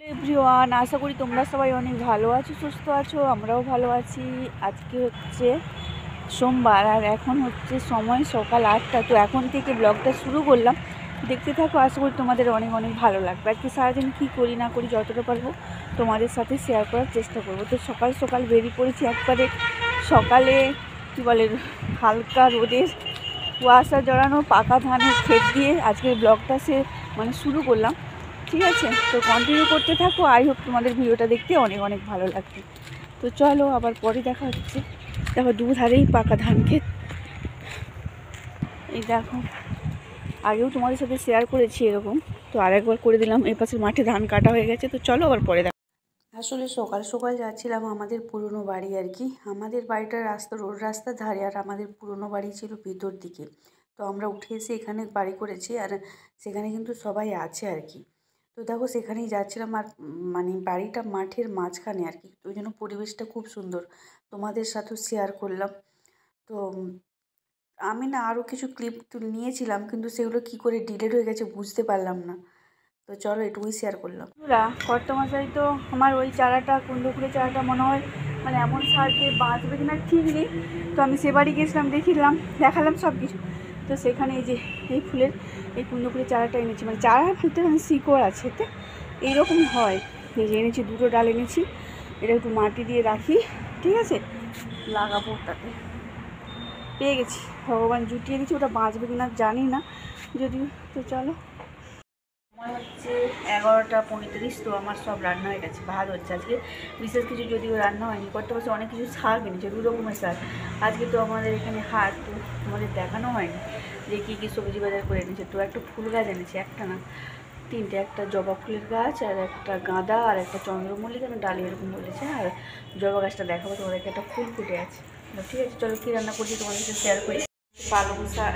Everyone, আশা করি তোমরা সবাই অনেক ভালো আছো, সুস্থ আছো। আমরাও ভালো আছি। আজকে হচ্ছে সোমবার আর এখন হচ্ছে সময় সকাল 8টা। তো এখন থেকে ব্লগটা শুরু করলাম, দেখতে থাকো। আশা করি তোমাদের অনেক অনেক ভালো লাগবে। আজকে সারাদিন কী করি না করি যতটা পারবো তোমাদের সাথে শেয়ার করার চেষ্টা করবো। তো সকাল সকাল বেরিয়ে পড়েছি একবারে সকালে, কী বলে, হালকা রোদের কুয়াশা জড়ানো পাকা ধানের ক্ষেত দিয়ে আজকের ব্লগটা শুরু করলাম। ঠিক আছে, তো কন্টিনিউ করতে থাকো। আই হোপ তোমাদের ভিডিওটা দেখতে অনেক অনেক ভালো লাগবে। তো চলো, আবার পরে দেখা হচ্ছে। দেখো দুধারেই পাকা ধান ক্ষেত। এই দেখো, আগেও তোমাদের সাথে শেয়ার করেছি এরকম, তো আরেকবার করে দিলাম। এই পাশের মাঠে ধান কাটা হয়ে গেছে। তো চলো আবার পরে দেখা। আসলে সকাল সকাল যাচ্ছিলাম আমাদের পুরনো বাড়ি আর কি। আমাদের বাড়িটার রাস্তা রোড রাস্তার ধারে, আর আমাদের পুরনো বাড়ি ছিল ভিতর দিকে। তো আমরা উঠে এসে এখানে বাড়ি করেছি, আর সেখানে কিন্তু সবাই আছে আর কি। তো দেখো সেখানেই যাচ্ছিলাম, আর বাড়িটা মাঠের মাঝখানে আর কি, ওই জন্য পরিবেশটা খুব সুন্দর। তোমাদের সাথেও শেয়ার করলাম। তো আমি না আরও কিছু ক্লিপ নিয়েছিলাম, কিন্তু সেগুলো কি করে ডিলিট হয়ে গেছে বুঝতে পারলাম না। তো চলো এটুকুই শেয়ার করলাম। কর্তমশাই তো আমার ওই চারাটা, কুন্দফুলের চারাটা মনে হয় এমন সার দিয়ে বাঁচবে কিনা ঠিক নেই। তো আমি সে বাড়ি গেছিলাম, দেখালাম সব কিছু। তো সেখানে এই যে এই ফুলের, এই কুন্দফুলের চারাটা এনেছি। চারা বলতে শিকড় আছে, এতে এইরকম হয়। এই যে এনেছি, 2টো ডাল এনেছি। এটা একটু মাটি দিয়ে রাখি, ঠিক আছে, লাগাবো ওটাতে। পেয়ে গেছি, ভগবান জুটিয়ে দিচ্ছি। ওটা বাঁচবে কিনা জানি না যদি। তো চলো, সময় হচ্ছে 11টা 35। তো আমার সব রান্না হয়ে গেছে। ভাত হচ্ছে আজকে, বিশেষ কিছু যদিও রান্না হয়নি। করতে বসে অনেক কিছু শাক এনেছে, 2 রকমের শাক। আজকে তো আমাদের এখানে হাট, তো আমাদের দেখানো হয়নি যে কী কী সবজি বাজার করে এনেছে। তো একটা ফুল গাছ এনেছে, একটা না 3টে, একটা জবা ফুলের গাছ, আর একটা গাঁদা, আর একটা চন্দ্রমল্লিকা ডালি এরকম বলেছে। আর জবা গাছটা দেখাবো তোমাদেরকে, একটা ফুল ফুটে আছে। ঠিক আছে, চলো কী রান্না করছি তোমাদের সাথে শেয়ার করি। পালং শাক,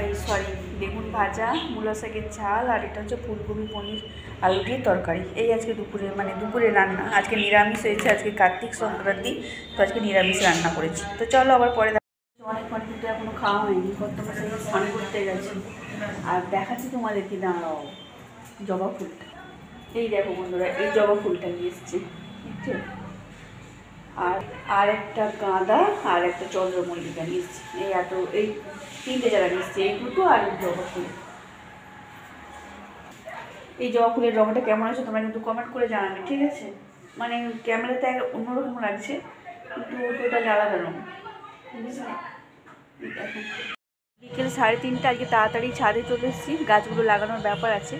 বেগুন ভাজা, মূলা শাকের ঝাল, আর এটা হচ্ছে ফুলকপি পনির আলু দিয়ে তরকারি। এই আজকে দুপুরে রান্না। আজকে নিরামিষ হয়েছে, আজকে কার্তিক সংক্রান্তি। তো আজকে নিরামিষ রান্না করেছি। তো চলো আবার পরে অনেকক্ষণ কিন্তু এখনো খাওয়া হয়নি। কর্তমার সাথে স্নান করতে গেছি। আর দেখাচ্ছি তোমাদেরকে, দাঁড়াও, জবা ফুলটা। এই দেখো বন্ধুরা, এই জবা ফুলটা নিয়ে এসছে, বুঝছো। আর একটা গাঁদা, আর একটা চন্দ্রমল্লিকা নিয়ে এসছি। এই 3টে জায়গা নিয়ে এসছি, এই 2টো আর জবা ফুল। এই জবা ফুলের রঙটা কেমন আছে তোমরা কিন্তু কমেন্ট করে জানাবে, ঠিক আছে। ক্যামেরাতে অন্যরকম লাগছে, কিন্তু টোটালি আলাদা রঙ, বুঝলে। বিকেল 3:30। আজকে তাড়াতাড়ি ছাদে চলে এসেছি, গাছগুলো লাগানোর ব্যাপার আছে।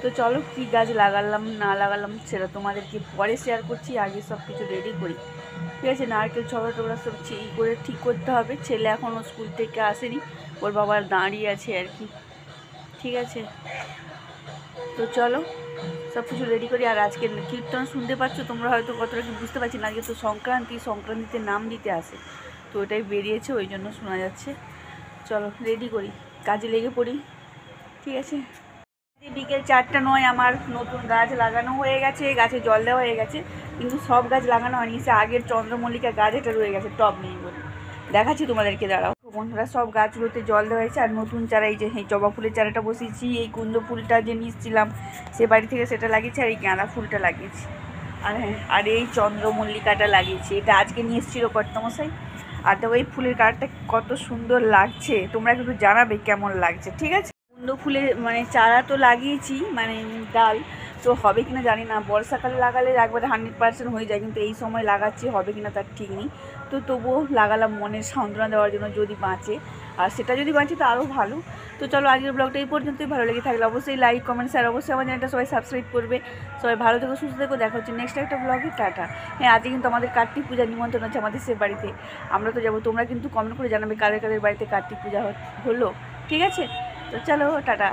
তো চলো কী গাছ লাগালাম না লাগালাম সেটা তোমাদেরকে পরে শেয়ার করছি। আগে সব কিছু রেডি করি, ঠিক আছে। নারকেল ছবড়া টবড়া সব করে ঠিক করতে হবে। ছেলে এখনও স্কুল থেকে আসেনি, ওর বাবা দাঁড়িয়ে আছে আর কি, ঠিক আছে। তো চলো সব কিছু রেডি করি। আর আজকে কীর্তন শুনতে পাচ্ছ তোমরা, হয়তো কতটা কি বুঝতে পারছি না। আজকে তো সংক্রান্তিতে নাম দিতে আসে, তো ওটাই বেরিয়েছে, ওই জন্য শোনা যাচ্ছে। চলো রেডি করি, কাজে লেগে পড়ি, ঠিক আছে। বিকেল 4টা 9, আমার নতুন গাছ লাগানো হয়ে গেছে, গাছে জল দেওয়া হয়ে গেছে, কিন্তু সব গাছ লাগানো হয়নি। সে আগের চন্দ্রমল্লিকা গাছ এটা রয়ে গেছে, টব নেই বলে। দেখাচ্ছি তোমাদেরকে, দাঁড়াও বন্ধুরা। সব গাছগুলোতে জল দেওয়া হয়েছে, আর নতুন চারা, এই যে এই জবা ফুলের চারাটা বসিয়েছি। এই কুন্দ ফুলটা যে নিয়েছিলাম সে বাড়ি থেকে, সেটা লাগিয়েছি। আর এই গাঁদা ফুলটা লাগিয়েছি। আর হ্যাঁ, আর এই চন্দ্রমল্লিকাটা লাগিয়েছি, এটা আজকে নিয়ে এসেছিলো কর্তামশাই। আর দেখো এই ফুলের কালারটা কত সুন্দর লাগছে, তোমরা কিন্তু জানাবে কেমন লাগছে, ঠিক আছে। কুন্দ ফুলের চারা তো লাগিয়েছি, ডাল। তো হবে কিনা জানি না, বর্ষাকালে লাগালে একবারে 100% হয়ে যায়, কিন্তু এই সময় লাগাচ্ছি, হবে কিনা তার ঠিক নেই। তো তবুও লাগালাম মনের সান্ত্বনা দেওয়ার জন্য, যদি বাঁচে। আর সেটা যদি বাঁচে তো আরও ভালো। তো চলো আজকের ব্লগটা এই পর্যন্তই। ভালো লেগে থাকলে অবশ্যই লাইক, কমেন্ট, শেয়ার, অবশ্যই আমার চ্যানেলটা সবাই সাবস্ক্রাইব করবে। সবাই ভালো থেকো, সুস্থ থেকো, দেখা হচ্ছে নেক্সট একটা ব্লগে। টাটা। হ্যাঁ, আজকে কিন্তু আমাদের কার্তিক পূজার নিমন্ত্রণ আছে আমাদের সে বাড়িতে, আমরা তো যাবো। তোমরা কিন্তু কমেন্ট করে জানাবে কাদের কাদের বাড়িতে কার্তিক পূজা হলো, ঠিক আছে। তো চলো টাটা।